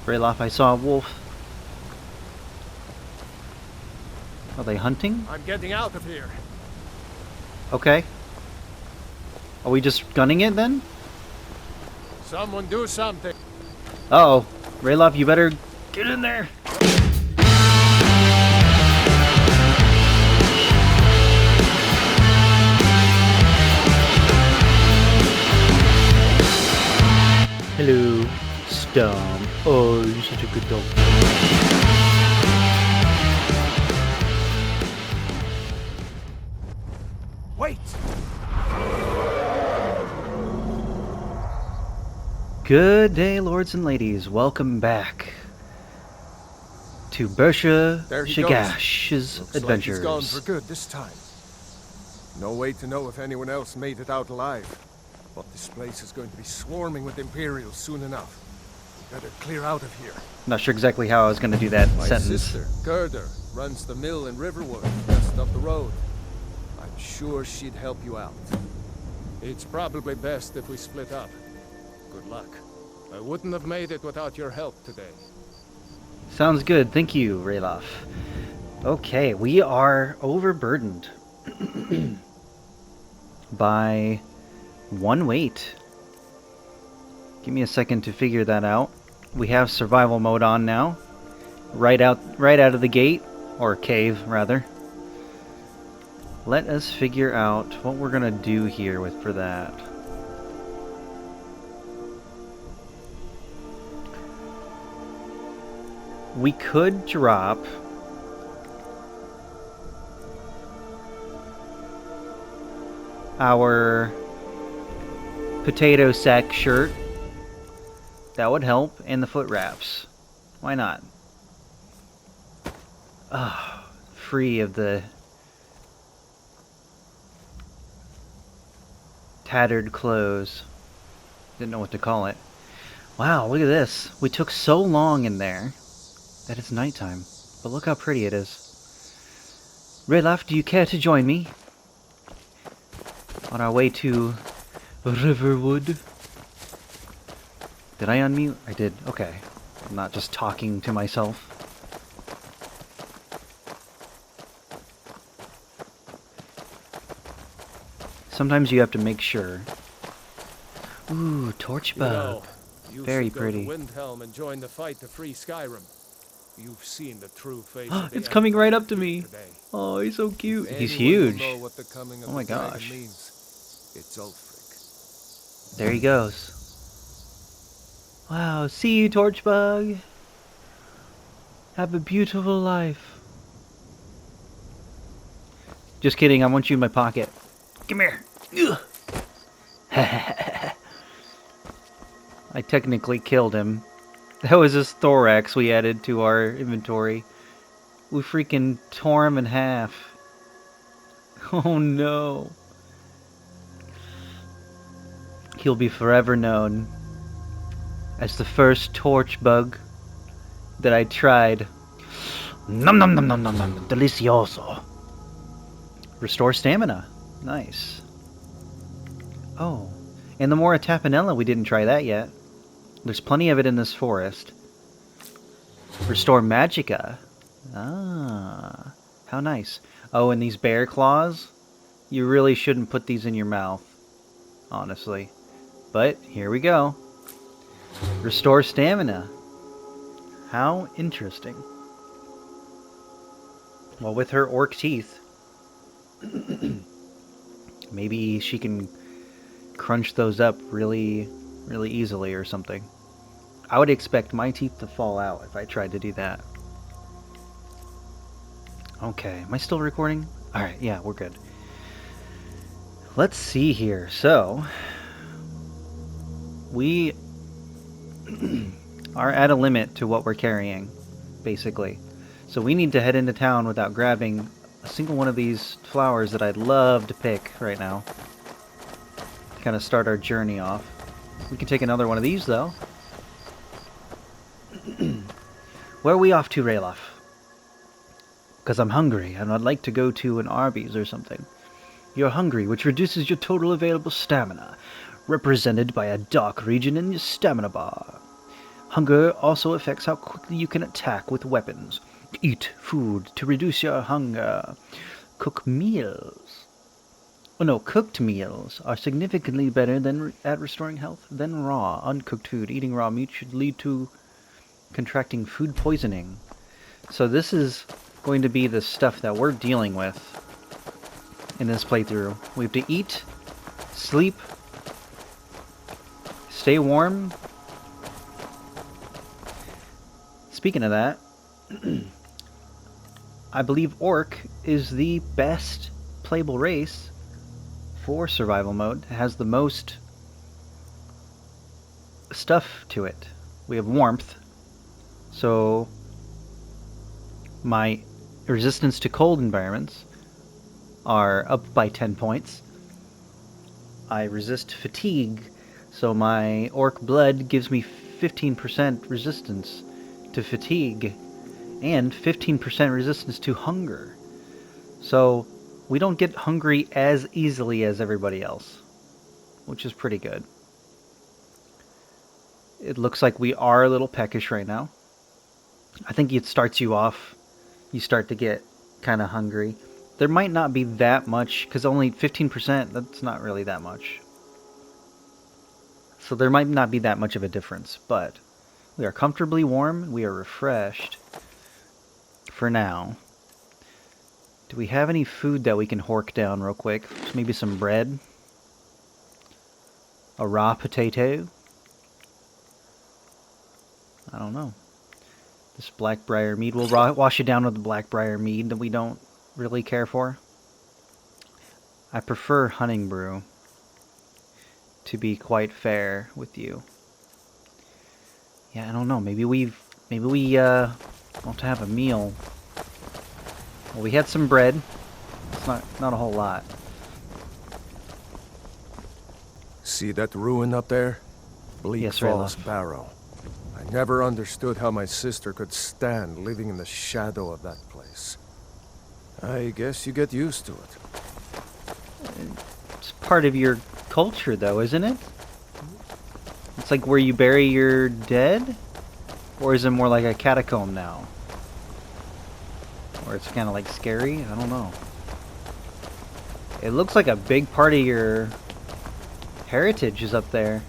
Ralof, I saw a wolf. Are they hunting? I'm getting out of here. Okay. Are we just gunning it then? Someone do something. Uh-oh. Ralof, you better get in there. Hello, Storm. Oh, you're such a good dog. Wait! Good day, lords and ladies. Welcome back to Bursha Shagash's Looks adventures. Like he's gone for good this time. No way to know if anyone else made it out alive. But this place is going to be swarming with Imperials soon enough. We better clear out of here. Not sure exactly how I was going to do that My sentence. sister, Gerda, runs the mill in Riverwood, just up the road. I'm sure she'd help you out. It's probably best if we split up. Good luck. I wouldn't have made it without your help today. Sounds good. Thank you, Ralof. Okay, we are overburdened by one weight. Give me a second to figure that out. We have survival mode on now. Right out of the gate, or cave rather. Let us figure out what we're gonna do here for that. We could drop our potato sack shirt. That would help, and the foot wraps. Why not? Free of the tattered clothes. Didn't know what to call it. Wow, look at this. We took so long in there that it's nighttime. But look how pretty it is. Ralof, do you care to join me on our way to Riverwood? Did I unmute? I did. Okay. I'm not just talking to myself. Sometimes you have to make sure. Ooh, torch bug. You Very should go pretty. to Windhelm and join the fight to free Skyrim. You've seen the true face of the It's coming right up to Empire me. today. Oh, he's so cute. If He's anyone will huge. know what the coming of Oh my the dragon gosh. means, it's Ulfric. There he goes. Wow, see you, Torchbug. Have a beautiful life. Just kidding, I want you in my pocket. Come here. Ugh. I technically killed him. That was his thorax we added to our inventory. We freaking tore him in half. Oh no. He'll be forever known as the first torch bug that I tried. Nom nom nom nom nom nom. Delicioso. Restore stamina. Nice. Oh. And the Mora Tapanella, we didn't try that yet. There's plenty of it in this forest. Restore Magicka. Ah. How nice. Oh, and these bear claws? You really shouldn't put these in your mouth. Honestly. But, here we go. Restore stamina. How interesting. Well, with her orc teeth, maybe she can crunch those up really easily or something. I would expect my teeth to fall out if I tried to do that. Okay, am I still recording? Alright, yeah, we're good. Let's see here. So, we are at a limit to what we're carrying, basically. So we need to head into town without grabbing a single one of these flowers that I'd love to pick right now. To kind of start our journey off. We can take another one of these, though. Where are we off to, Ralof? Because I'm hungry, and I'd like to go to an Arby's or something. You're hungry, which reduces your total available stamina, represented by a dark region in your stamina bar. Hunger also affects how quickly you can attack with weapons. Eat food to reduce your hunger. Cooked meals are significantly better at restoring health than raw, uncooked food. Eating raw meat should lead to contracting food poisoning. So this is going to be the stuff that we're dealing with in this playthrough. We have to eat, sleep, stay warm. Speaking of that, I believe Orc is the best playable race for survival mode. It has the most stuff to it. We have warmth, so my resistance to cold environments are up by 10 points. I resist fatigue, so my Orc blood gives me 15% resistance to fatigue and 15% resistance to hunger. So we don't get hungry as easily as everybody else, which is pretty good. It looks like we are a little peckish right now. I think it starts you off, you start to get kind of hungry. There might not be that much, because only 15%, that's not really that much. So there might not be that much of a difference, but we are comfortably warm, we are refreshed for now. Do we have any food that we can hork down real quick? Maybe some bread? A raw potato? I don't know. This blackbriar mead, we'll wash it down with the blackbriar mead that we don't really care for. I prefer hunting brew, to be quite fair with you. Yeah, I don't know. Maybe we want to have a meal. Well, we had some bread. It's not a whole lot. See that ruin up there? Bleak Yes, Falls Ralof. Barrow. I never understood how my sister could stand living in the shadow of that place. I guess you get used to it. It's part of your culture, though, isn't it? It's like where you bury your dead? Or is it more like a catacomb now? Or it's kind of like scary? I don't know. It looks like a big part of your heritage is up there.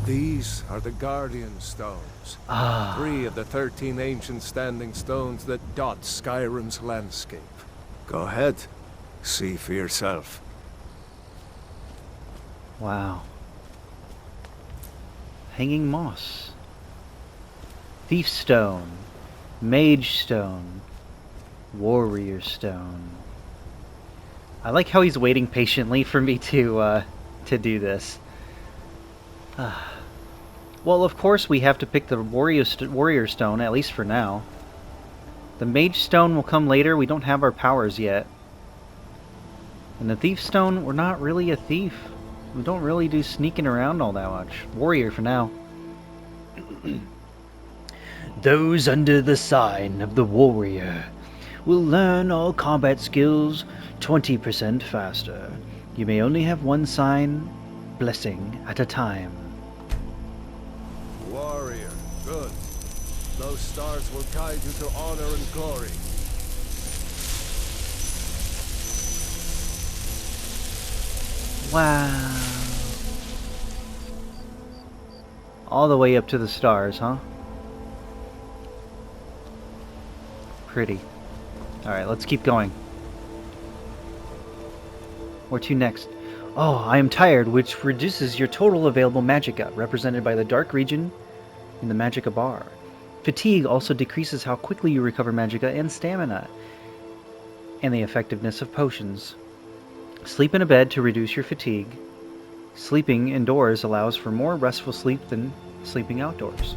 These are the Guardian Stones. 3 of the 13 ancient standing stones that dot Skyrim's landscape. Go ahead. See for yourself. Wow. Hanging moss. Thief stone. Mage stone. Warrior stone. I like how he's waiting patiently for me to do this. Well, of course we have to pick the warrior stone, at least for now. The mage stone will come later. We don't have our powers yet. And the thief stone, we're not really a thief. We don't really do sneaking around all that much. Warrior for now. Those under the sign of the warrior will learn all combat skills 20% faster. You may only have one sign, blessing, at a time. Warrior, good. Those stars will guide you to honor and glory. Wow. All the way up to the stars, huh? Pretty. Alright, let's keep going. Where to next? Oh, I am tired, which reduces your total available magicka, represented by the dark region in the magicka bar. Fatigue also decreases how quickly you recover magicka and stamina, and the effectiveness of potions. Sleep in a bed to reduce your fatigue. Sleeping indoors allows for more restful sleep than sleeping outdoors.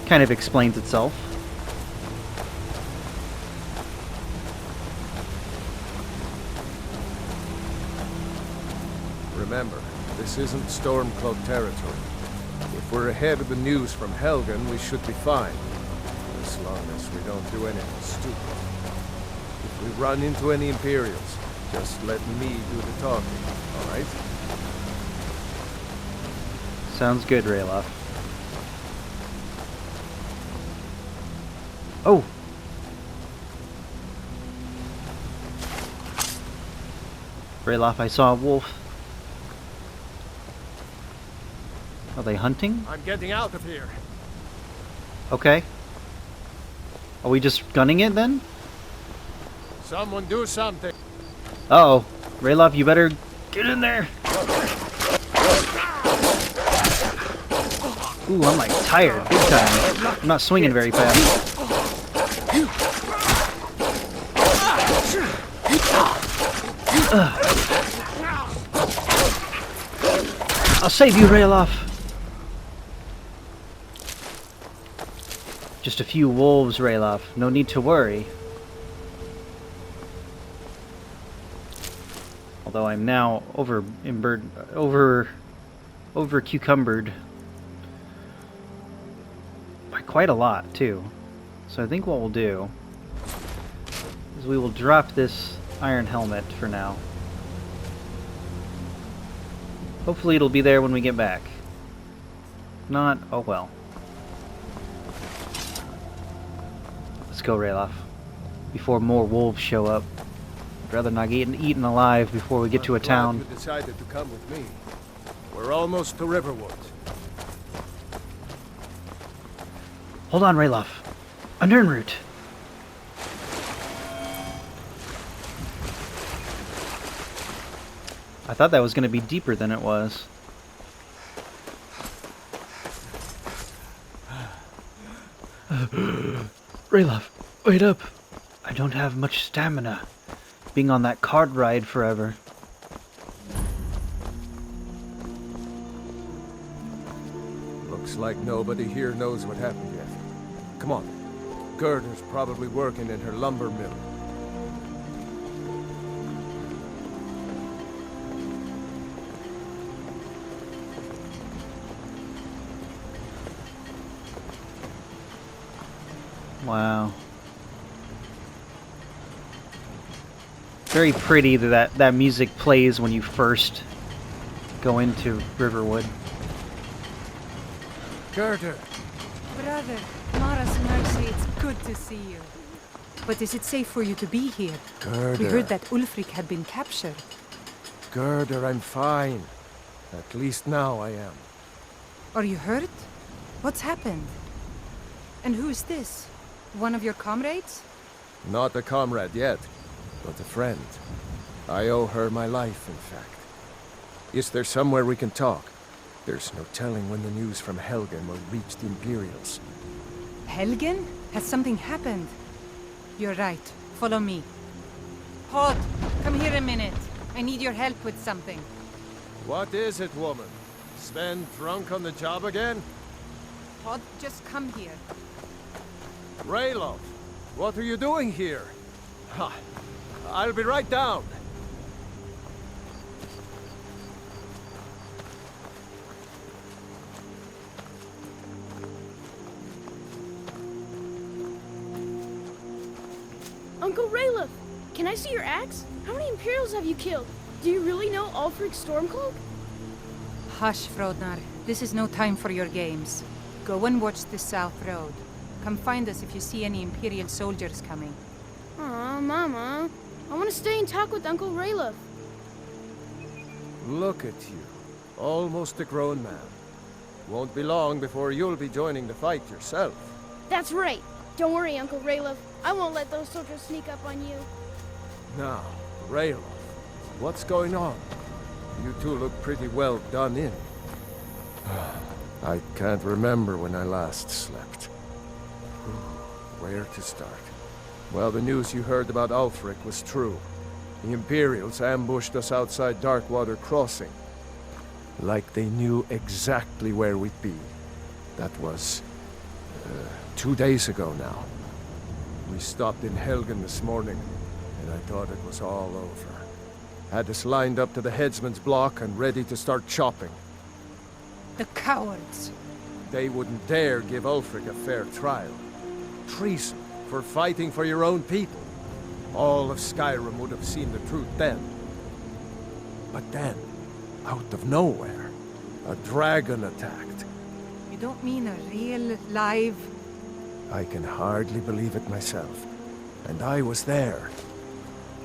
Kind of explains itself. Remember, this isn't Stormcloak territory. If we're ahead of the news from Helgen, we should be fine. As long as we don't do anything stupid. If we run into any Imperials, just let me do the talking, alright? Sounds good, Ralof. Oh! Ralof, I saw a wolf. Are they hunting? I'm getting out of here. Okay. Are we just gunning it then? Someone do something. Uh-oh. Ralof, you better get in there. Ooh, I'm like tired, big time. I'm not swinging very fast. I'll save you, Ralof. Just a few wolves, Ralof. No need to worry. Although I'm now over cucumbered by quite a lot too. So I think what we'll do is we will drop this iron helmet for now. Hopefully it'll be there when we get back. If not, oh well. Let's go, Ralof. Before more wolves show up. I'd rather not get eaten alive before we get to a town. You decided to come with me. We're almost to Riverwood. Hold on, Ralof. A Nern route. I thought that was going to be deeper than it was. Ralof, wait up. I don't have much stamina. Being on that cart ride forever. Looks like nobody here knows what happened yet. Come on. Gerda's probably working in her lumber mill. Wow. Very pretty that music plays when you first go into Riverwood. Gerda! Brother, Mara's mercy, it's good to see you. But is it safe for you to be here? Gerda. We heard that Ulfric had been captured. Gerda, I'm fine. At least now I am. Are you hurt? What's happened? And who is this? One of your comrades? Not a comrade yet, but a friend. I owe her my life, in fact. Is there somewhere we can talk? There's no telling when the news from Helgen will reach the Imperials. Helgen? Has something happened? You're right. Follow me. Hod, come here a minute. I need your help with something. What is it, woman? Sven drunk on the job again? Hod, just come here. Ralof, what are you doing here? Ha! I'll be right down. Uncle Ralof, can I see your axe? How many Imperials have you killed? Do you really know Ulfric's Stormcloak? Hush, Frodnar. This is no time for your games. Go and watch the South Road. Come find us if you see any Imperial soldiers coming. Aw, Mama. I want to stay and talk with Uncle Ralof. Look at you. Almost a grown man. Won't be long before you'll be joining the fight yourself. That's right. Don't worry, Uncle Ralof. I won't let those soldiers sneak up on you. Now, Ralof, what's going on? You two look pretty well done in. I can't remember when I last slept. Where to start? Well, the news you heard about Ulfric was true. The Imperials ambushed us outside Darkwater Crossing. Like they knew exactly where we'd be. That was 2 days ago now. We stopped in Helgen this morning, and I thought it was all over. Had us lined up to the headsman's block and ready to start chopping. The cowards! They wouldn't dare give Ulfric a fair trial. Treason for fighting for your own people. all of Skyrim would have seen the truth then. But then, out of nowhere, a dragon attacked. You don't mean a real, live... I can hardly believe it myself. And I was there.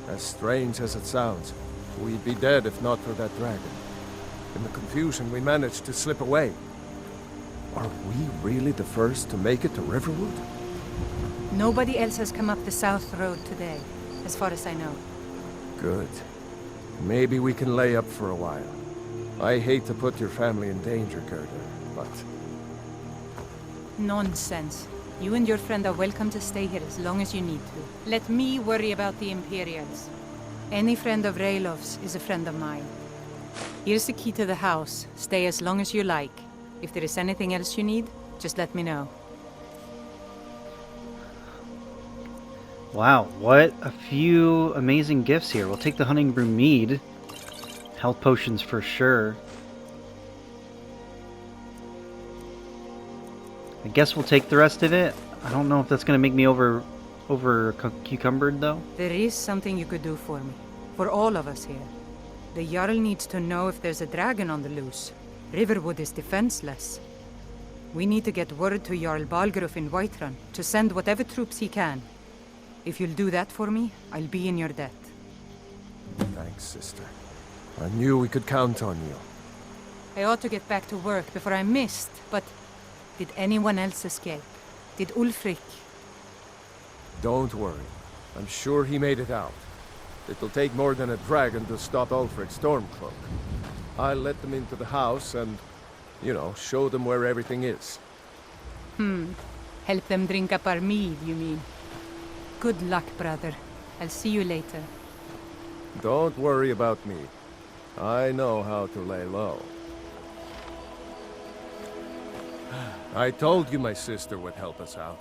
As strange as it sounds, we'd be dead if not for that dragon. In the confusion, we managed to slip away. Are we really the first to make it to Riverwood? Nobody else has come up the South Road today, as far as I know. Good. Maybe we can lay up for a while. I hate to put your family in danger, Gerda, but... Nonsense. You and your friend are welcome to stay here as long as you need to. Let me worry about the Imperials. Any friend of Ralof's is a friend of mine. Here's the key to the house. Stay as long as you like. If there is anything else you need, just let me know. Wow, what a few amazing gifts here. We'll take the Hunting Brew Mead. Health potions for sure. I guess we'll take the rest of it. I don't know if that's going to make me over cucumbered, though. There is something you could do for me. For all of us here. The Jarl needs to know if there's a dragon on the loose. Riverwood is defenseless. We need to get word to Jarl Balgruuf in Whiterun to send whatever troops he can. If you'll do that for me, I'll be in your debt. Thanks, sister. I knew we could count on you. I ought to get back to work before I missed, but... Did anyone else escape? Did Ulfric? Don't worry. I'm sure he made it out. It'll take more than a dragon to stop Ulfric's Stormcloak. I'll let them into the house and, you know, show them where everything is. Help them drink up our mead, you mean? Good luck, brother. I'll see you later. Don't worry about me. I know how to lay low. I told you my sister would help us out.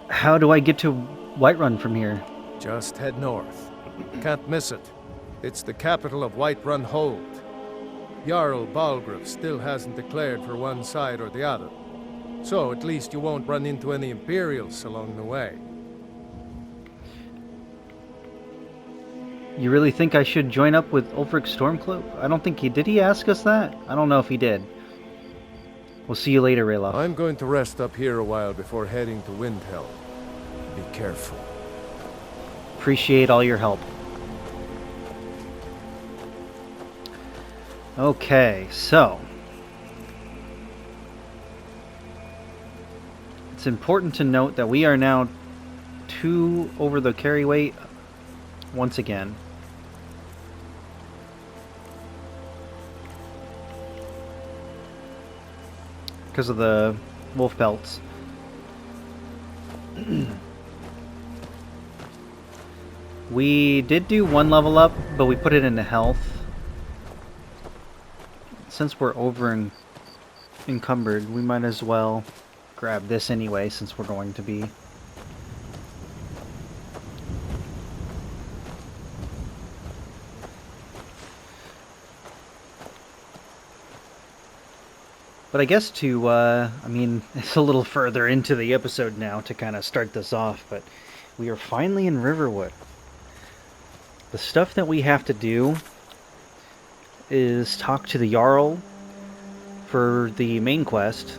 How do I get to Whiterun from here? Just head north. Can't miss it. It's the capital of Whiterun Hold. Jarl Balgruuf still hasn't declared for one side or the other. So at least you won't run into any Imperials along the way. You really think I should join up with Ulfric Stormcloak? I don't think he... Did he ask us that? I don't know if he did. We'll see you later, Ralof. I'm going to rest up here a while before heading to Windhelm. Be careful. Appreciate all your help. Okay, so... It's important to note that we are now 2 over the carry weight once again. Because of the wolf pelts. We did do 1 level up, but we put it into health. Since we're over encumbered, we might as well grab this anyway, since we're going to be. But I guess to, I mean, it's a little further into the episode now to kind of start this off, but we are finally in Riverwood. The stuff that we have to do is talk to the Jarl for the main quest.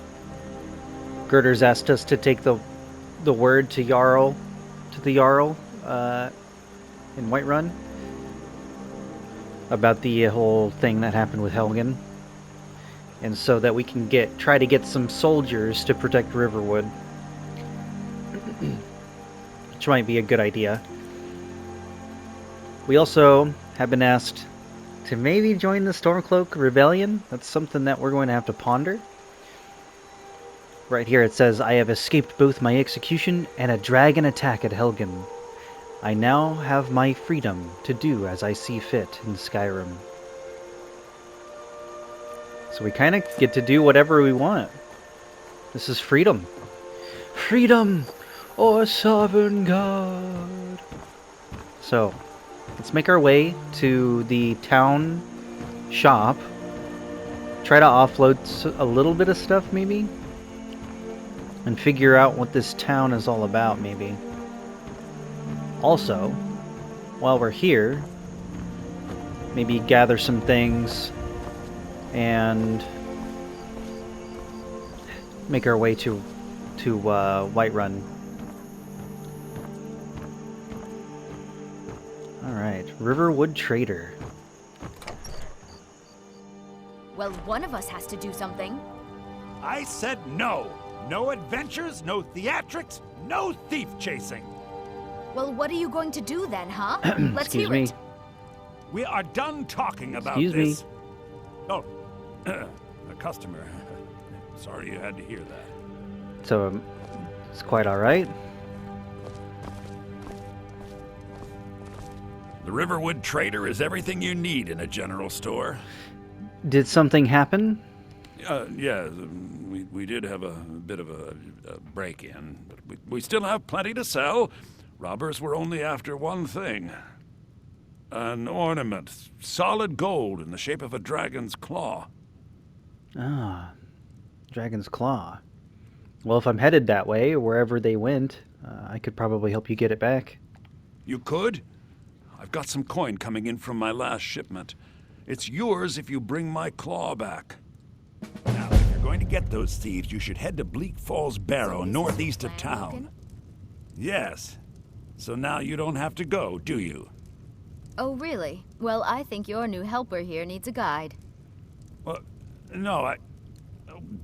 Gerder's asked us to take the word to the Jarl in Whiterun about the whole thing that happened with Helgen. And so that we can try to get some soldiers to protect Riverwood. Which might be a good idea. We also have been asked to maybe join the Stormcloak Rebellion. That's something that we're going to have to ponder. Right here it says, I have escaped both my execution and a dragon attack at Helgen. I now have my freedom to do as I see fit in Skyrim. So we kind of get to do whatever we want. This is freedom. Freedom, or sovereign God. So, let's make our way to the town shop. Try to offload a little bit of stuff, maybe. And figure out what this town is all about, maybe. Also, while we're here, maybe gather some things and make our way to Whiterun. Alright, Riverwood Trader. Well, one of us has to do something. I said no. No adventures, no theatrics, no thief chasing. Well, what are you going to do then, huh? Let's Excuse hear me. it. We are done talking about Excuse me. this. Oh, a customer. Sorry you had to hear that. So, it's quite alright. The Riverwood Trader is everything you need in a general store. Did something happen? Yeah, we did have a bit of a break-in, but we still have plenty to sell. Robbers were only after one thing. An ornament, solid gold in the shape of a dragon's claw. Ah, Dragon's Claw. Well, if I'm headed that way, or wherever they went, I could probably help you get it back. You could? I've got some coin coming in from my last shipment. It's yours if you bring my claw back. Now, if you're going to get those thieves, you should head to Bleak Falls Barrow, northeast of town. Yes. So now you don't have to go, do you? Oh, really? Well, I think your new helper here needs a guide. Well, no,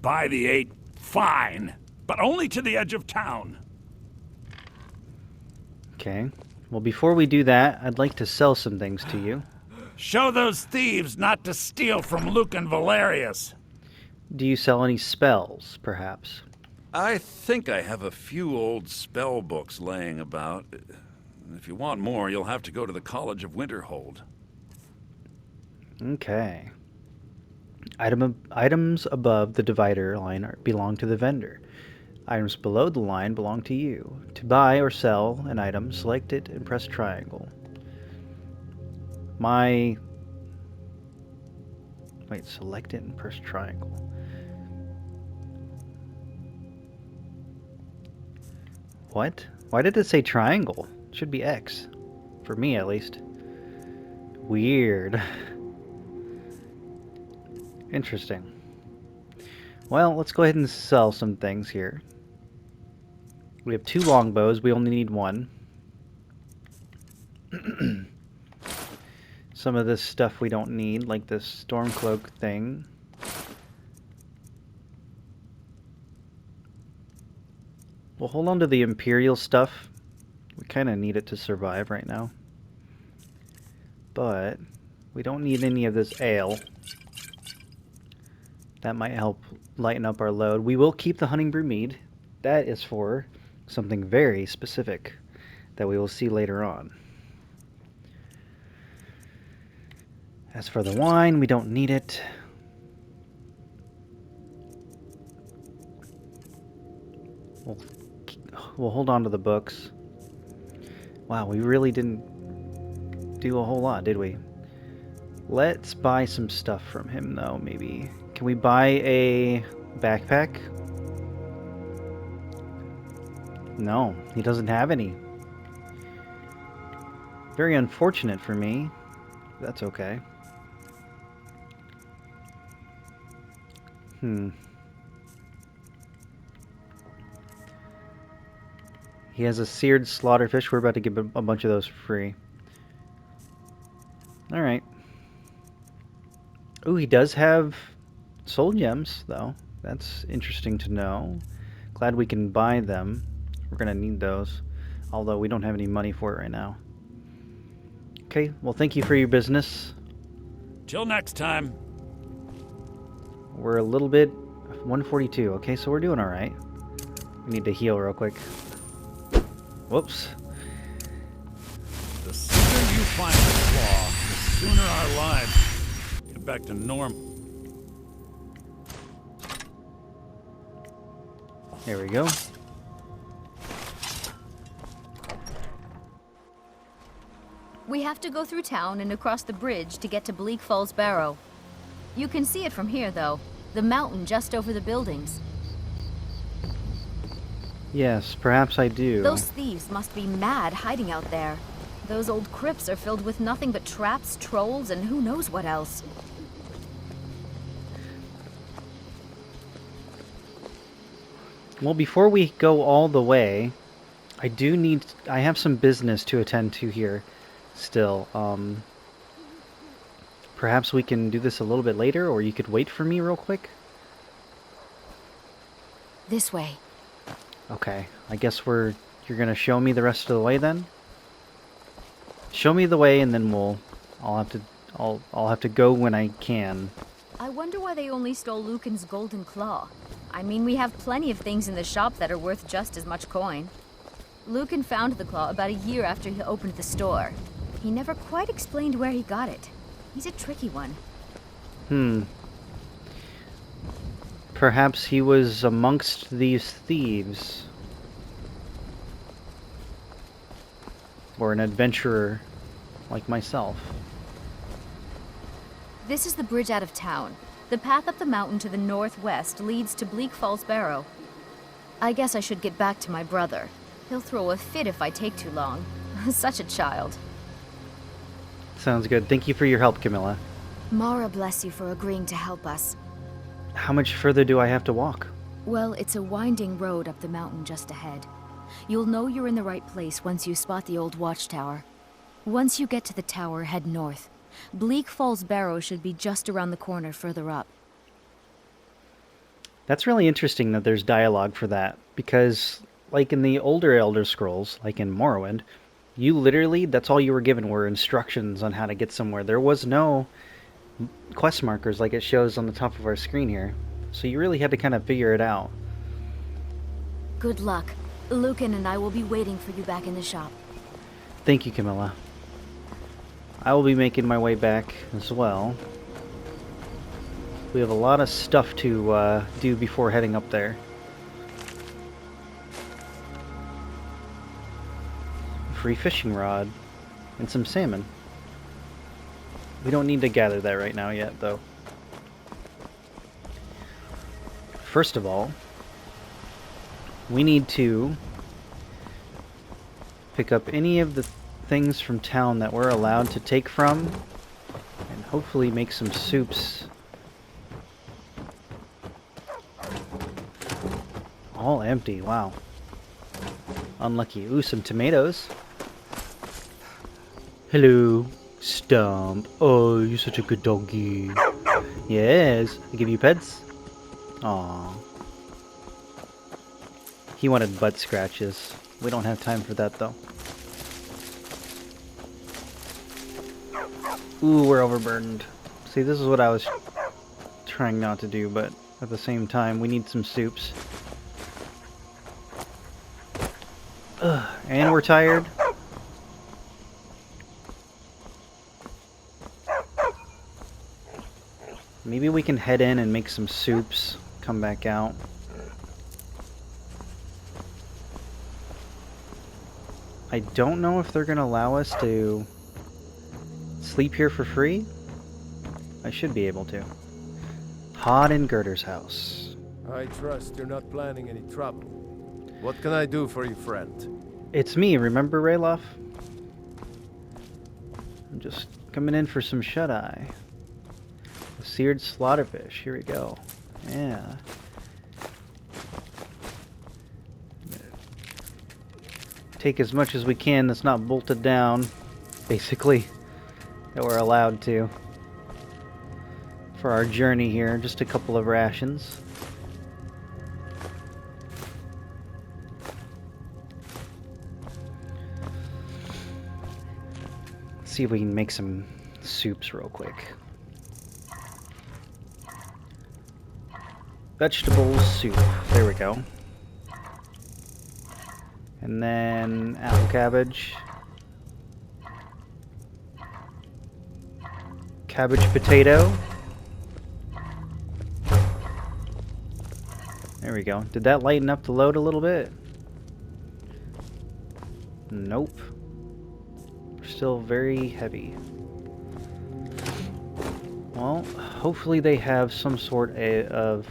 by the 8, fine. But only to the edge of town. Okay. Well, before we do that, I'd like to sell some things to you. Show those thieves not to steal from Luke and Valerius. Do you sell any spells, perhaps? I think I have a few old spell books laying about. If you want more, you'll have to go to the College of Winterhold. Okay. Items above the divider line belong to the vendor. Items below the line belong to you. To buy or sell an item, select it and press triangle. Select it and press triangle. What? Why did it say triangle? It should be X. For me, at least. Weird. Interesting. Well, let's go ahead and sell some things here. We have 2 longbows. We only need 1. Some of this stuff we don't need, like this Stormcloak thing. We'll hold on to the Imperial stuff. We kind of need it to survive right now. But we don't need any of this ale. That might help lighten up our load. We will keep the Hunting Brew Mead. That is for something very specific that we will see later on. As for the wine, we don't need it. We'll hold on to the books. Wow, we really didn't do a whole lot, did we? Let's buy some stuff from him, though, maybe. Can we buy a backpack? No, he doesn't have any. Very unfortunate for me. That's okay. He has a seared slaughterfish. We're about to give him a bunch of those for free. Alright. Ooh, he does have soul gems, though. That's interesting to know. Glad we can buy them. We're going to need those. Although we don't have any money for it right now. Okay, well, thank you for your business. Till next time. We're a little bit... 142. Okay, so we're doing alright. We need to heal real quick. Whoops. The sooner you find the claw, the sooner our lives get back to normal. There we go. We have to go through town and across the bridge to get to Bleak Falls Barrow. You can see it from here, though. The mountain just over the buildings. Yes, perhaps I do. Those thieves must be mad hiding out there. Those old crypts are filled with nothing but traps, trolls, and who knows what else. Well, before we go all the way, I have some business to attend to here still. Perhaps we can do this a little bit later, or you could wait for me real quick? This way. Okay, I guess you're gonna show me the rest of the way then? Show me the way, and then I'll have to go when I can. I wonder why they only stole Lucan's golden claw. I mean, we have plenty of things in the shop that are worth just as much coin. Lucan found the claw about a year after he opened the store. He never quite explained where he got it. He's a tricky one. Perhaps he was amongst these thieves. Or an adventurer like myself. This is the bridge out of town. The path up the mountain to the northwest leads to Bleak Falls Barrow. I guess I should get back to my brother. He'll throw a fit if I take too long. Such a child. Sounds good. Thank you for your help, Camilla. Mara bless you for agreeing to help us. How much further do I have to walk? Well, it's a winding road up the mountain just ahead. You'll know you're in the right place once you spot the old watchtower. Once you get to the tower, head north. Bleak Falls Barrow should be just around the corner further up. That's really interesting that there's dialogue for that, because, like in the older Elder Scrolls, like in Morrowind, you literally, that's all you were given were instructions on how to get somewhere. There was no quest markers like it shows on the top of our screen here, so you really had to kind of figure it out. Good luck. Lucan and I will be waiting for you back in the shop. Thank you, Camilla. I will be making my way back as well. We have a lot of stuff to do before heading up there. Free fishing rod and some salmon. We don't need to gather that right now yet, though. First of all, we need to pick up any of the things from town that we're allowed to take from, and hopefully make some soups. All empty, wow. Unlucky. Ooh, some tomatoes. Hello, Stump. Oh, you're such a good doggy. Yes, I give you pets. Aww. He wanted butt scratches. We don't have time for that, though. Ooh, we're overburdened. See, this is what I was trying not to do, but at the same time, we need some soups. Ugh, and we're tired. Maybe we can head in and make some soups, come back out. I don't know if they're gonna allow us to sleep here for free? I should be able to. Hod and Girder's house. I trust you're not planning any trouble. What can I do for you, friend? It's me, remember, Ralof? I'm just coming in for some shut-eye. Seared slaughterfish, here we go. Yeah. Take as much as we can that's not bolted down, basically. That we're allowed to for our journey here. Just a couple of rations. Let's see if we can make some soups real quick. Vegetable soup. There we go. And then apple cabbage. Cabbage potato. There we go. Did that lighten up the load a little bit? Nope. We're still very heavy. Well, hopefully they have some sort of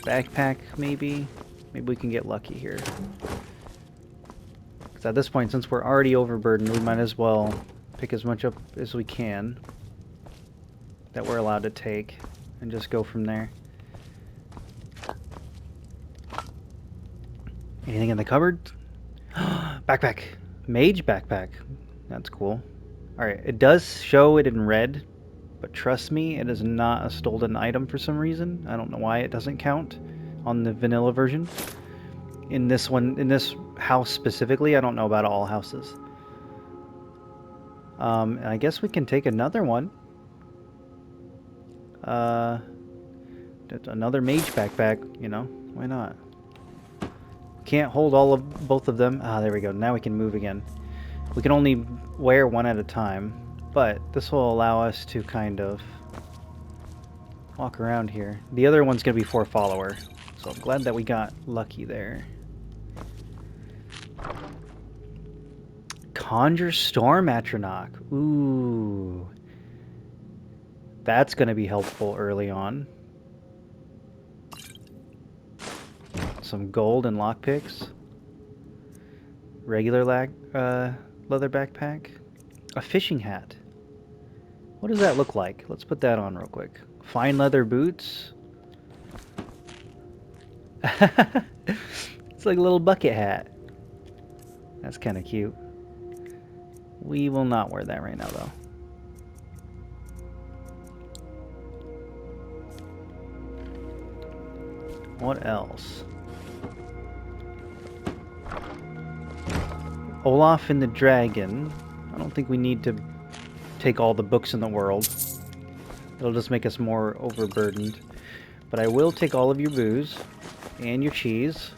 backpack, maybe. Maybe we can get lucky here. Because at this point, since we're already overburdened, we might as well pick as much up as we can that we're allowed to take and just go from there. Anything in the cupboard? Backpack. Mage backpack. That's cool. Alright, it does show it in red, but trust me, it is not a stolen item for some reason. I don't know why it doesn't count on the vanilla version. In this one, in this house specifically, I don't know about all houses. I guess we can take another one. Another mage backpack, you know, why not? Can't hold all of both of them. Ah, there we go. Now we can move again. We can only wear one at a time, but this will allow us to kind of walk around here. The other one's going to be for follower, so I'm glad that we got lucky there. Conjure Storm Atronach. Ooh. That's going to be helpful early on. Some gold and lockpicks. Regular leather backpack. A fishing hat. What does that look like? Let's put that on real quick. Fine leather boots. It's like a little bucket hat. That's kind of cute. We will not wear that right now, though. What else? Olaf and the Dragon. I don't think we need to take all the books in the world. It'll just make us more overburdened. But I will take all of your booze and your cheese.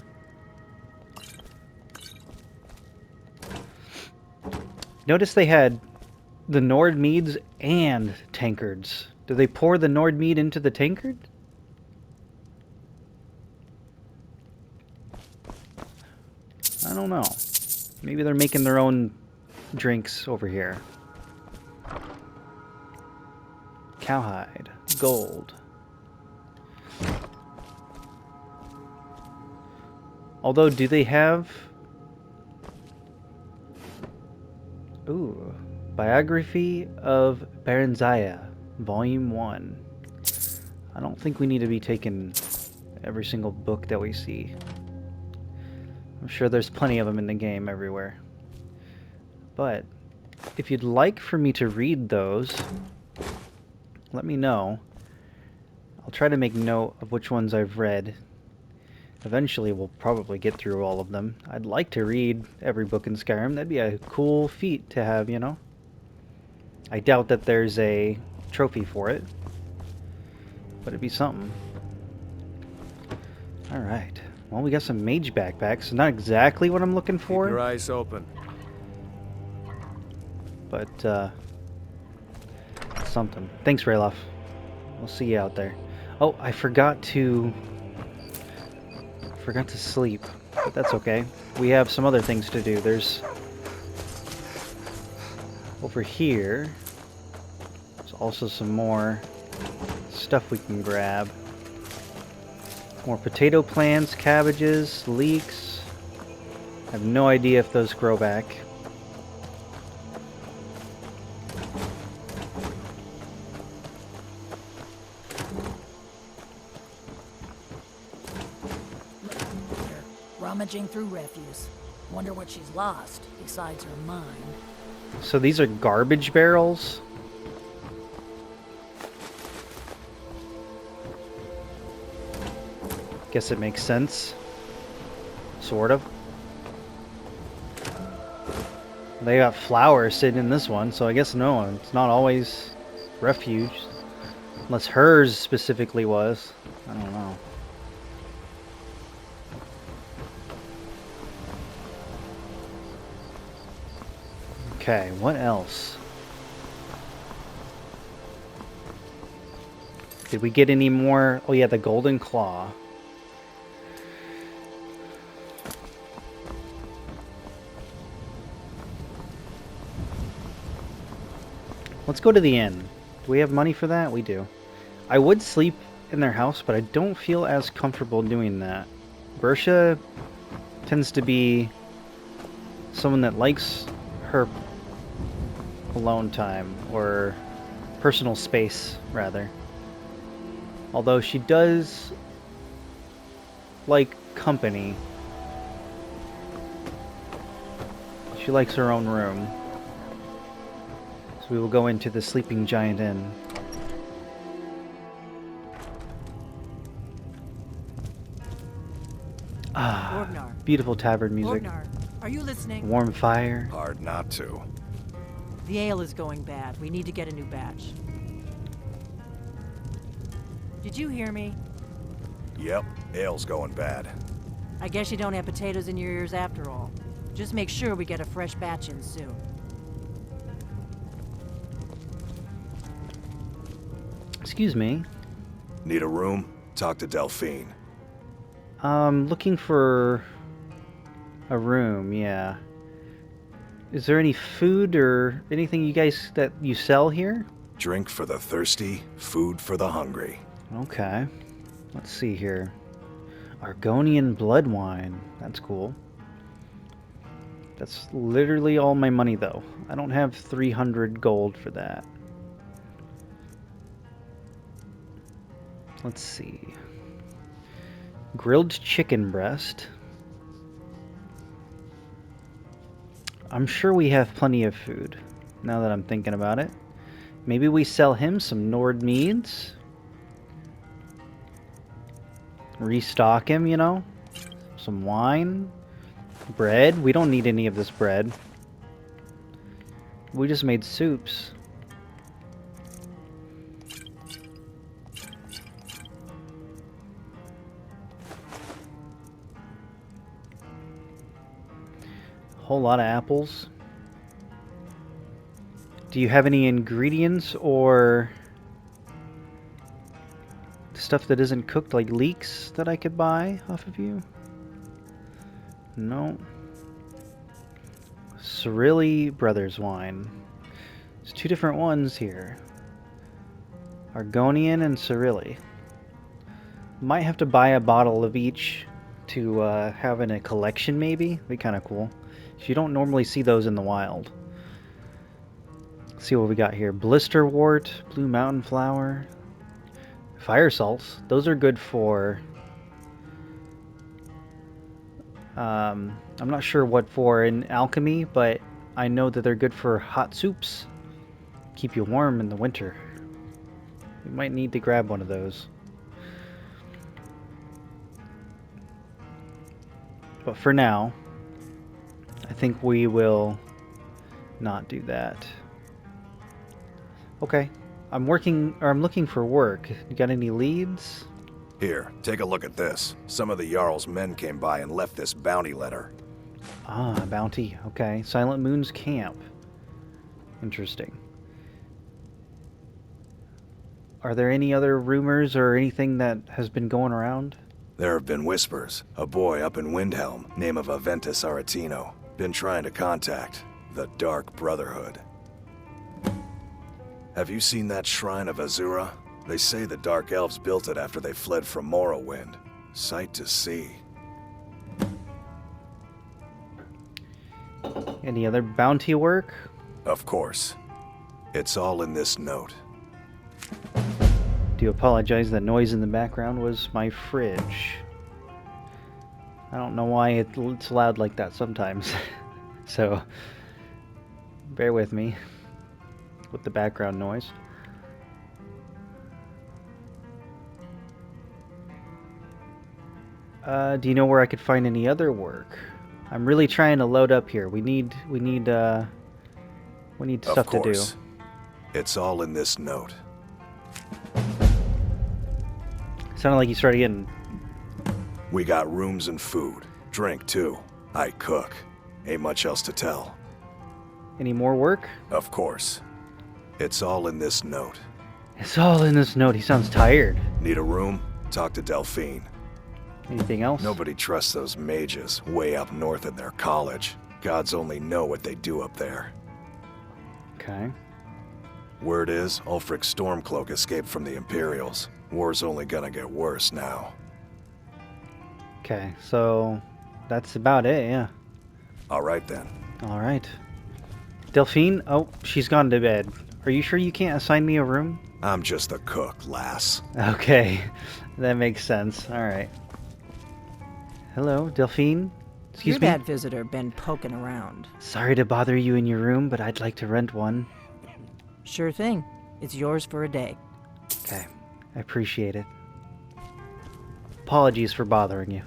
Notice they had the Nord meads and tankards. Do they pour the Nord mead into the tankard? I don't know. Maybe they're making their own drinks over here. Cowhide. Gold. Although, do they have... Ooh. Biography of Baranzaya, Volume 1. I don't think we need to be taking every single book that we see. I'm sure there's plenty of them in the game everywhere. But if you'd like for me to read those, let me know. I'll try to make note of which ones I've read. Eventually we'll probably get through all of them. I'd like to read every book in Skyrim. That'd be a cool feat to have, you know? I doubt that there's a trophy for it, but it'd be something. Alright. Well, we got some mage backpacks. Not exactly what I'm looking for. Keep your eyes open. But, something. Thanks, Ralof. We'll see you out there. Oh, I forgot to sleep. But that's okay. We have some other things to do. There's... Over here... There's also some more stuff we can grab. More potato plants, cabbages, leeks. I have no idea if those grow back. Rummaging through refuse. Wonder what she's lost besides her mind. So these are garbage barrels? Guess it makes sense. Sort of. They got flowers sitting in this one, so I guess no, it's not always refuge. Unless hers specifically was. I don't know. Okay, what else? Did we get any more? Oh yeah, the golden claw. Let's go to the inn. Do we have money for that? We do. I would sleep in their house, but I don't feel as comfortable doing that. Bursha tends to be someone that likes her alone time, or personal space, rather. Although she does like company. She likes her own room. So we will go into the Sleeping Giant Inn. Ah, Orgnar. beautiful tavern music. Orgnar, are you listening? Warm fire. Hard not to. The ale is going bad. We need to get a new batch. Did you hear me? Yep, ale's going bad. I guess you don't have potatoes in your ears after all. Just make sure we get a fresh batch in soon. Excuse me. Need a room? Talk to Delphine. Looking for a room, yeah. Is there any food or anything you guys that you sell here? Drink for the thirsty, food for the hungry. Okay. Let's see here. Argonian blood wine. That's cool. That's literally all my money, though. I don't have 300 gold for that. Let's see. Grilled chicken breast. I'm sure we have plenty of food, now that I'm thinking about it. Maybe we sell him some Nord meads? Restock him, you know? Some wine? Bread? We don't need any of this bread. We just made soups. Whole lot of apples. Do you have any ingredients or stuff that isn't cooked, like leeks, that I could buy off of you? No. Cyrilli Brothers wine. There's two different ones here. Argonian and Cyrilli. Might have to buy a bottle of each to have in a collection, maybe. Be kind of cool. You don't normally see those in the wild. Let's see what we got here. Blisterwort, blue mountain flower, fire salts. Those are good for... I'm not sure what for in alchemy, but I know that they're good for hot soups. Keep you warm in the winter. We might need to grab one of those. But for now, I think we will not do that. Okay, I'm looking for work. You got any leads? Here, take a look at this. Some of the Jarl's men came by and left this bounty letter. Ah, bounty. Okay, Silent Moon's camp. Interesting. Are there any other rumors or anything that has been going around? There have been whispers. A boy up in Windhelm, name of Aventus Aretino, been trying to contact the Dark Brotherhood. Have you seen that shrine of Azura? They say the Dark Elves built it after they fled from Morrowind. Sight to see. Any other bounty work? Of course. It's all in this note. Do apologize, that noise in the background was my fridge. I don't know why it's loud like that sometimes. So, bear with me with the background noise. Do you know where I could find any other work? I'm really trying to load up here. We need stuff to do. It's all in this note. Sounded like you started getting... We got rooms and food. Drink, too. I cook. Ain't much else to tell. Any more work? Of course. It's all in this note. It's all in this note. He sounds tired. Need a room? Talk to Delphine. Anything else? Nobody trusts those mages way up north in their college. Gods only know what they do up there. Okay. Word is, Ulfric Stormcloak escaped from the Imperials. War's only gonna get worse now. Okay, so that's about it, yeah. All right then. Alright. Delphine? Oh, she's gone to bed. Are you sure you can't assign me a room? I'm just a cook, lass. Okay. That makes sense. Alright. Hello, Delphine? Excuse Your me? bad visitor been poking around. Sorry to bother you in your room, but I'd like to rent one. Sure thing. It's yours for a day. Okay. I appreciate it. Apologies for bothering you.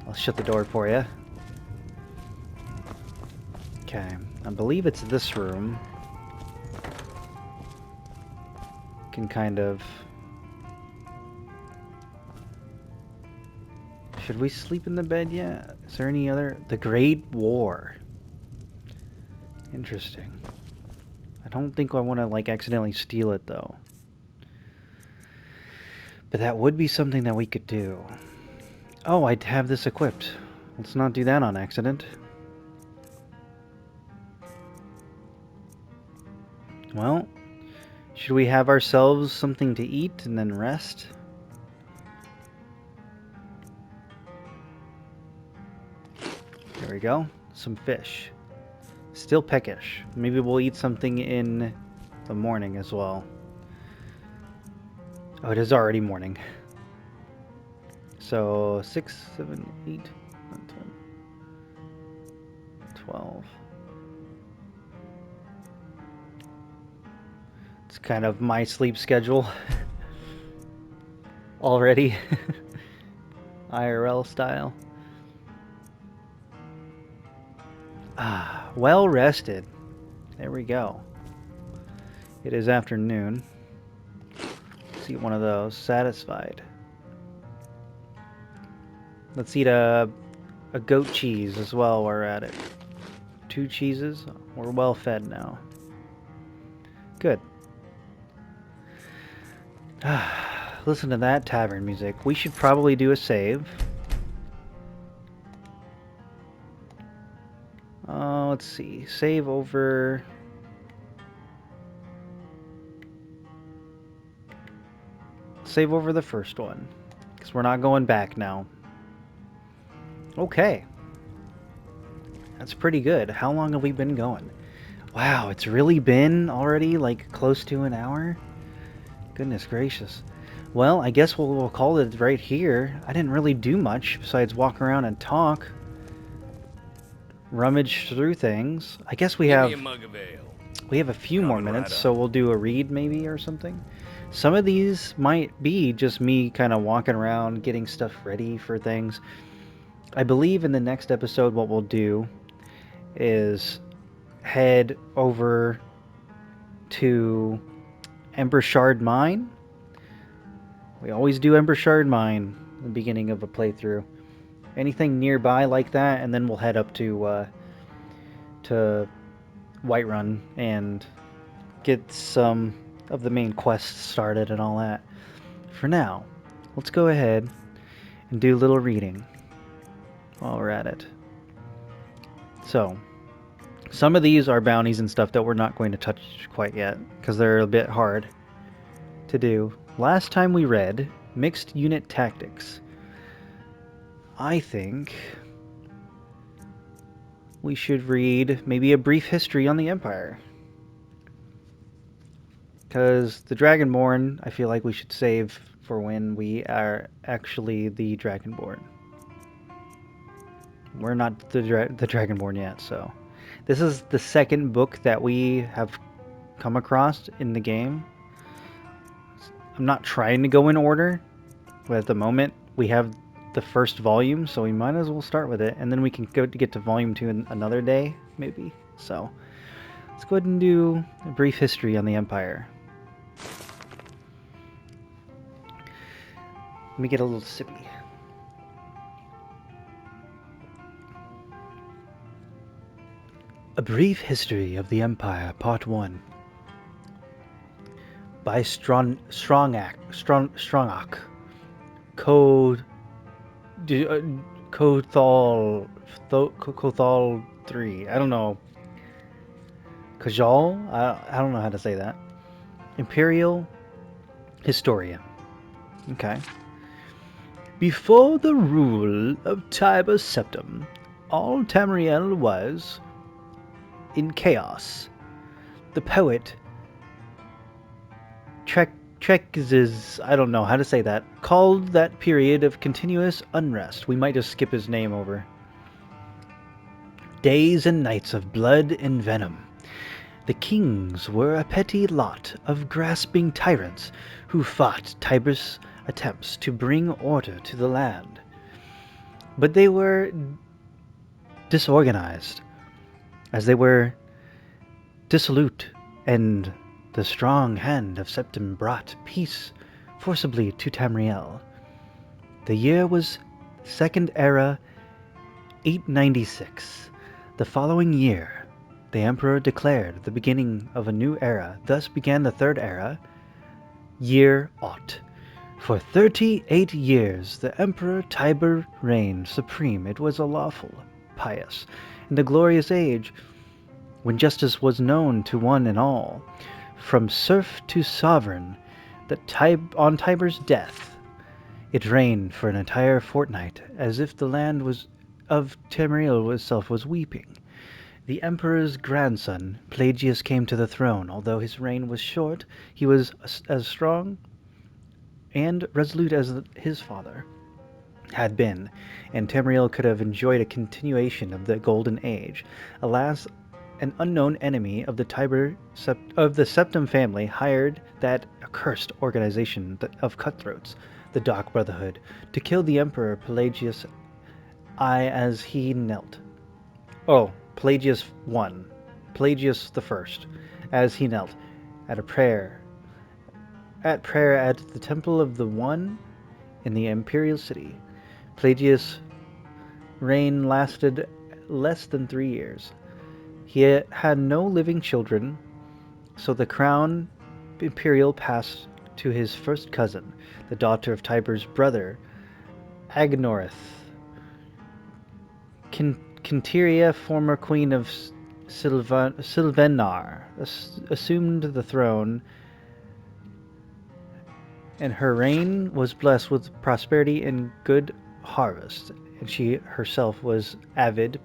I'll shut the door for you. Okay. I believe it's this room. Can kind of... Should we sleep in the bed yet? Is there any other... The Great War. Interesting. I don't think I want to, like, accidentally steal it, though. But that would be something that we could do. Oh, I'd have this equipped. Let's not do that on accident. Well, should we have ourselves something to eat and then rest? There we go. Some fish. Still peckish. Maybe we'll eat something in the morning as well. Oh, it is already morning. So 6, 7, 8, 9, 10, 12. It's kind of my sleep schedule already. IRL style. Ah, well rested. There we go. It is afternoon. Let's eat one of those. Satisfied. Let's eat a goat cheese as well while we're at it. 2 cheeses. We're well fed now. Good. Listen to that tavern music. We should probably do a save. Let's see. Save over... Save over the first one. Because we're not going back now. Okay. That's pretty good. How long have we been going? Wow, it's really been already like close to an hour? Goodness gracious. Well, I guess we'll call it right here. I didn't really do much besides walk around and talk. Rummage through things. I guess we have... Give me a mug of ale. We have a few more minutes, so we'll do a read maybe or something. Some of these might be just me kind of walking around, getting stuff ready for things. I believe in the next episode what we'll do is head over to Ember Shard Mine. We always do Ember Shard Mine at the beginning of a playthrough. Anything nearby like that, and then we'll head up to Whiterun and get some of the main quests started and all that. For now, let's go ahead and do a little reading while we're at it. So, some of these are bounties and stuff that we're not going to touch quite yet, because they're a bit hard to do. Last time we read Mixed Unit Tactics. I think we should read maybe a brief history on the Empire. Because the Dragonborn, I feel like we should save for when we are actually the Dragonborn. We're not the Dragonborn yet, so... This is the second book that we have come across in the game. I'm not trying to go in order, but at the moment we have the first volume, so we might as well start with it, and then we can go to get to volume 2 in another day, maybe. So, let's go ahead and do a brief history on the Empire. Let me get a little sippy. A Brief History of the Empire, Part 1. By Strongak. Kothal 3. I don't know. Kajal? I don't know how to say that. Imperial Historian. Okay. Before the rule of Tiber Septim, all Tamriel was in chaos. The poet Trek's, I don't know how to say that, called that period of continuous unrest. We might just skip his name over. Days and nights of blood and venom. The kings were a petty lot of grasping tyrants who fought Tiber's attempts to bring order to the land. But they were disorganized, as they were dissolute, and the strong hand of Septim brought peace forcibly to Tamriel. The year was Second Era 896. The following year, the Emperor declared the beginning of a new era. Thus began the Third Era, Year Aught. For 38 years, the Emperor Tiber reigned supreme. It was a lawful, pious, and the glorious age when justice was known to one and all. From serf to sovereign, on Tiber's death, it reigned for an entire fortnight, as if the land of Tamriel itself was weeping. The emperor's grandson, Pelagius, came to the throne. Although his reign was short, he was as strong and resolute as his father had been, and Tamriel could have enjoyed a continuation of the Golden Age. Alas, an unknown enemy of the Septim family hired that accursed organization of cutthroats, the Dark Brotherhood, to kill the Emperor Pelagius as he knelt. Pelagius the First, as he knelt at prayer at the Temple of the One in the Imperial City. Pelagius' reign lasted less than 3 years. He had no living children, so the crown imperial passed to his first cousin, the daughter of Tiber's brother, Agnorith. Quintiria, former queen of Silvenar, assumed the throne, and her reign was blessed with prosperity and good harvest, and she herself was avid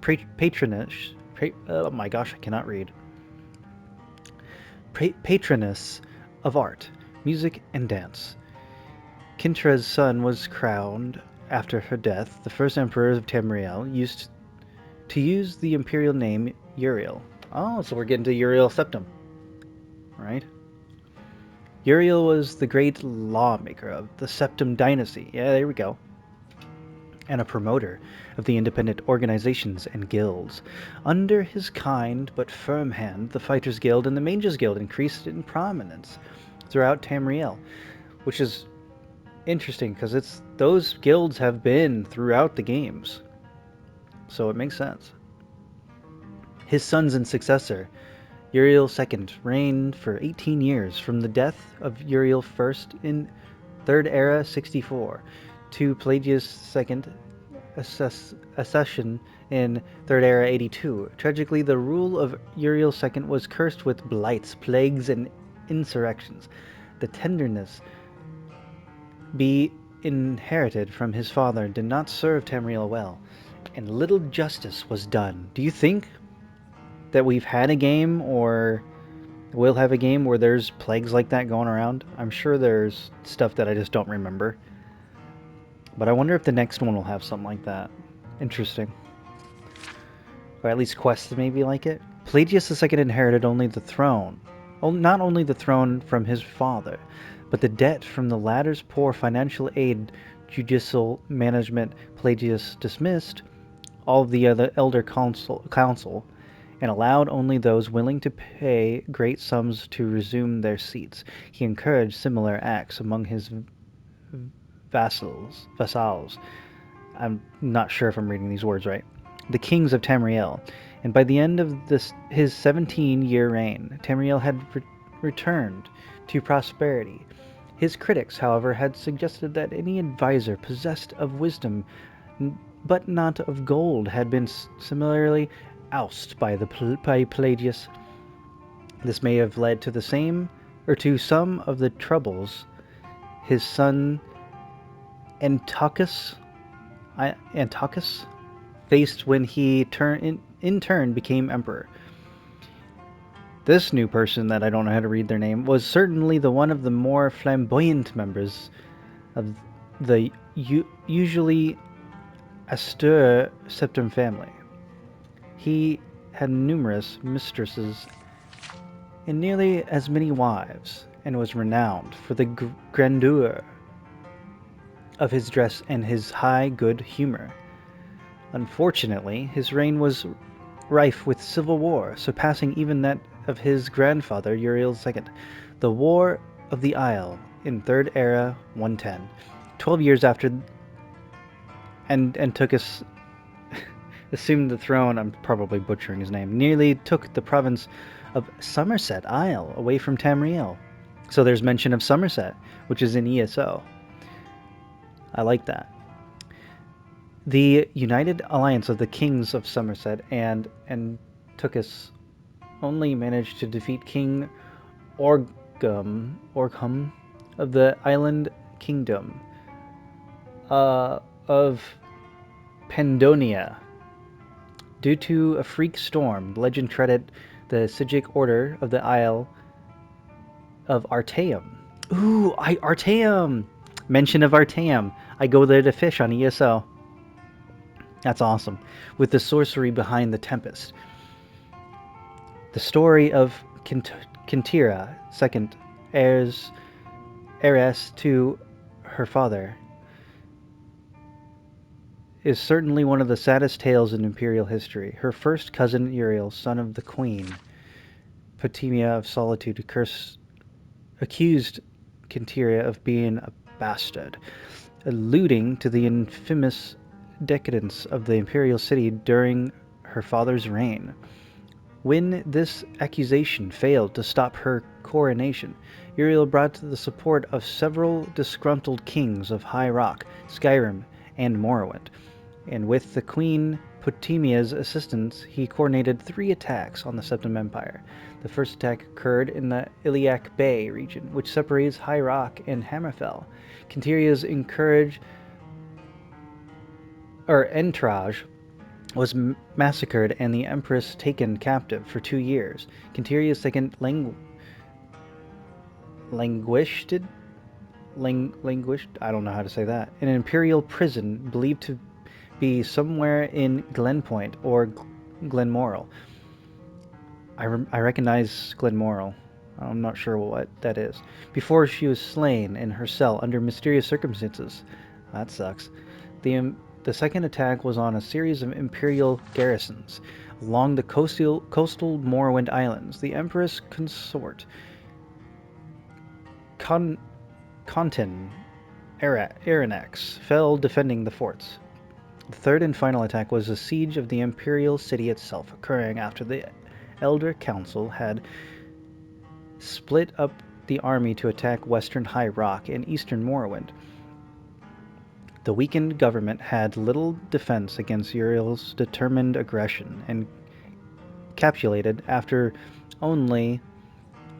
patroness of art, music, and dance. Kintra's son was crowned after her death. The first emperor of Tamriel used to use the imperial name Uriel. Oh, so we're getting to Uriel Septim, right? Uriel was the great lawmaker of the Septim dynasty. Yeah, there we go. And a promoter of the independent organizations and guilds. Under his kind but firm hand, the Fighters Guild and the Mages Guild increased in prominence throughout Tamriel, which is interesting because those guilds have been throughout the games, so it makes sense. His sons and successor, Uriel II, reigned for 18 years, from the death of Uriel I in Third Era 64 to Pelagius II accession in Third Era 82. Tragically, the rule of Uriel II was cursed with blights, plagues, and insurrections. The tenderness be inherited from his father did not serve Tamriel well, and little justice was done. Do you think that we've had a game, or will have a game, where there's plagues like that going around? I'm sure there's stuff that I just don't remember. But I wonder if the next one will have something like that. Interesting. Or at least quests maybe like it. Pelagius II inherited only the throne. Not only the throne from his father, but the debt from the latter's poor financial aid. Judicial management Pelagius dismissed all of the other elder council and allowed only those willing to pay great sums to resume their seats. He encouraged similar acts among his vassals. I'm not sure if I'm reading these words right. The kings of Tamriel. And by the end of his 17-year reign, Tamriel had returned to prosperity. His critics, however, had suggested that any advisor possessed of wisdom but not of gold had been similarly ousted by Pelagius. This may have led to to some of the troubles his son Antiochus faced when he in turn became emperor. This new person, that I don't know how to read their name, was certainly the one of the more flamboyant members of the usually austere Septim family. He had numerous mistresses and nearly as many wives, and was renowned for the grandeur of his dress and his high good humor. Unfortunately, his reign was rife with civil war, surpassing even that of his grandfather Uriel II. The War of the Isle in Third Era 110, 12 years after, and Antucus assumed the throne. I'm probably butchering his name. Nearly took the province of Somerset Isle away from Tamriel. So there's mention of Somerset, which is in ESO. I like that. The United Alliance of the Kings of Somerset and Antucus only managed to defeat King Orgham of the Island Kingdom of Pandonia. Due to a freak storm, legend credit the Sigic Order of the Isle of Artaeum. Ooh, Artaeum! Mention of Artaeum. I go there to fish on ESO. That's awesome. With the sorcery behind the Tempest. The story of Kintira, second heiress to her father, is certainly one of the saddest tales in Imperial history. Her first cousin Uriel, son of the Queen, Potemia of Solitude, accused Kintira of being a bastard, alluding to the infamous decadence of the Imperial city during her father's reign. When this accusation failed to stop her coronation, Uriel brought the support of several disgruntled kings of High Rock, Skyrim, and Morrowind, and with the Queen Potemia's assistance, he coordinated 3 attacks on the Septim Empire. The first attack occurred in the Iliac Bay region, which separates High Rock and Hammerfell. Kintiria's entourage was massacred and the Empress taken captive for 2 years. Kintiria's second languished, I don't know how to say that, in an imperial prison believed to be somewhere in Glenpoint or Glenmoral. I recognize Glenmoral. I'm not sure what that is. Before she was slain in her cell under mysterious circumstances. That sucks. The second attack was on a series of imperial garrisons along the coastal Morrowind Islands. The Empress consort Contin Aranex fell defending the forts. The third and final attack was a siege of the imperial city itself, occurring after the Elder Council had split up the army to attack western High Rock and eastern Morrowind. The weakened government had little defense against Uriel's determined aggression and capitulated after only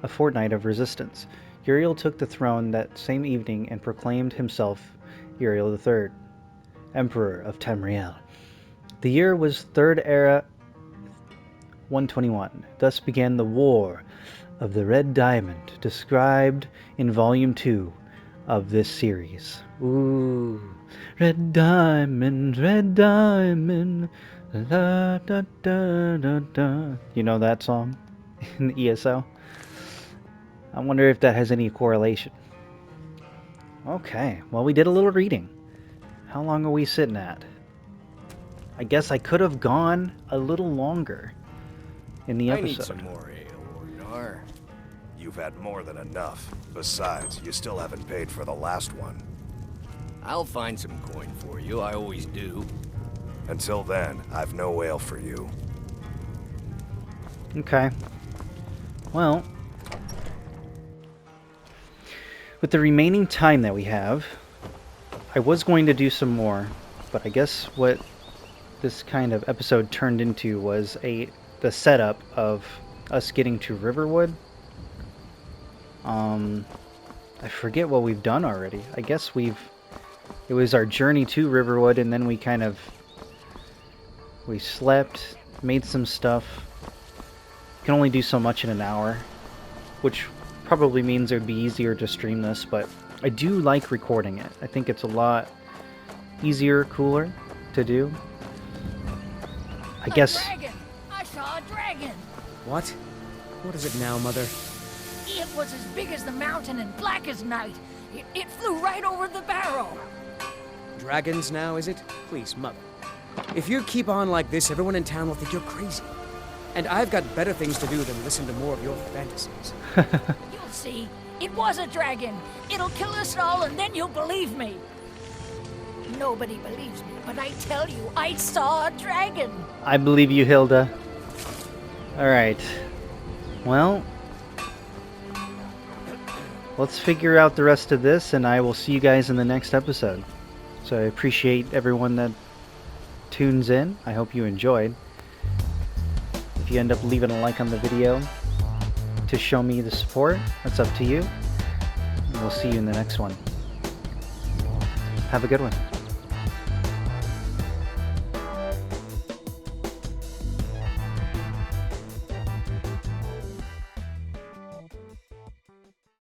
a fortnight of resistance. Uriel took the throne that same evening and proclaimed himself Uriel III, Emperor of Tamriel. The year was Third Era 121. Thus began the War of the Red Diamond, described in Volume 2 of this series. Ooh, Red Diamond, la da da da da. You know that song in the ESO? I wonder if that has any correlation. Okay, well, we did a little reading. How long are we sitting at? I guess I could have gone a little longer in the episode. I need some more ale, Orgnar. You've had more than enough. Besides, you still haven't paid for the last one. I'll find some coin for you, I always do. Until then, I've no ale for you. Okay. Well, with the remaining time that we have, I was going to do some more, but I guess what this kind of episode turned into was the setup of us getting to Riverwood. I forget what we've done already. I guess it was our journey to Riverwood, and then we kind of We slept, made some stuff. Can only do so much in an hour, which probably means it would be easier to stream this, but I do like recording it. I think it's a lot easier, cooler to do. I guess... Dragon! I saw a dragon! What? What is it now, Mother? It was as big as the mountain and black as night. It flew right over the barrow. Dragons now, is it? Please, Mother. If you keep on like this, everyone in town will think you're crazy. And I've got better things to do than listen to more of your fantasies. You'll see. It was a dragon. It'll kill us all and then you'll believe me. Nobody believes me, but I tell you, I saw a dragon. I believe you, Hilda. Alright. Well, let's figure out the rest of this, and I will see you guys in the next episode. So I appreciate everyone that tunes in. I hope you enjoyed. If you end up leaving a like on the video to show me the support, that's up to you. And we'll see you in the next one. Have a good one.